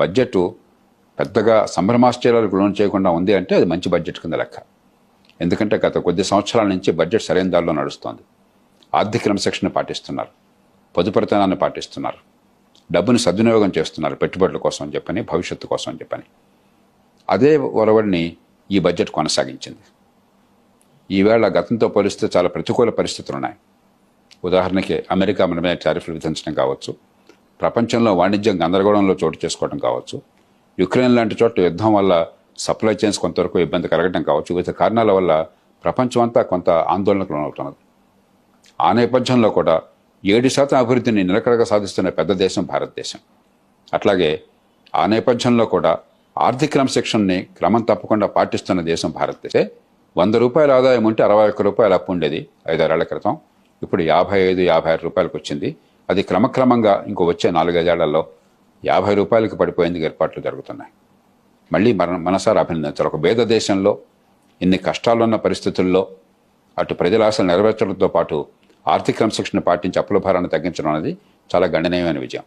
Budget పెద్దగా సంభ్రమాశ్చర్యాలకు loan చేయకుండా ఉంది అంటే అది మంచి బడ్జెట్ కింద లెక్క. ఎందుకంటే గత కొద్ది సంవత్సరాల నుంచి బడ్జెట్ సరైన దారిలో నడుస్తోంది. ఆర్థిక క్రమశిక్షణ పాటిస్తున్నారు, పొదుపరితనాన్ని పాటిస్తున్నారు, డబ్బుని సద్వినియోగం చేస్తున్నారు పెట్టుబడుల కోసం అని చెప్పని, భవిష్యత్తు కోసం అని చెప్పని. అదే ఒరవడిని ఈ బడ్జెట్ కొనసాగించింది. ఈవేళ గతంతో పోలిస్తే చాలా ప్రతికూల పరిస్థితులు ఉన్నాయి. ఉదాహరణకి అమెరికా మన మీద టారిఫ్లు విధించడం కావచ్చు, ప్రపంచంలో వాణిజ్యం గందరగోళంలో చోటు చేసుకోవడం కావచ్చు, యుక్రెయిన్ లాంటి చోట యుద్ధం వల్ల సప్లై చైన్స్ కొంతవరకు ఇబ్బంది కలగడం కావచ్చు, వివిధ కారణాల వల్ల ప్రపంచం అంతా కొంత ఆందోళనకు లోనవుతున్నది. ఆ నేపథ్యంలో కూడా 7% అభివృద్ధిని నిలకడగా సాధిస్తున్న పెద్ద దేశం భారతదేశం. అట్లాగే ఆ నేపథ్యంలో కూడా ఆర్థిక క్రమశిక్షణని క్రమం తప్పకుండా పాటిస్తున్న దేశం భారతదేశం. 100 రూపాయల ఆదాయం ఉంటే 61 రూపాయలు అప్పు ఉండేది 5-6 ఏళ్ల క్రితం. ఇప్పుడు 55-56 రూపాయలకు వచ్చింది. అది క్రమక్రమంగా ఇంకో వచ్చే 4-5 ఏళ్లలో 50 రూపాయలకు పడిపోయేందుకు ఏర్పాట్లు జరుగుతున్నాయి. మళ్ళీ మనసారా అభినందించాలి. ఒక పేద దేశంలో ఇన్ని కష్టాలున్న పరిస్థితుల్లో అటు ప్రజల ఆశలు నెరవేర్చడంతో పాటు ఆర్థిక క్రమశిక్షణ పాటించి అప్పుల భారాన్ని తగ్గించడం అనేది చాలా గణనీయమైన విజయం.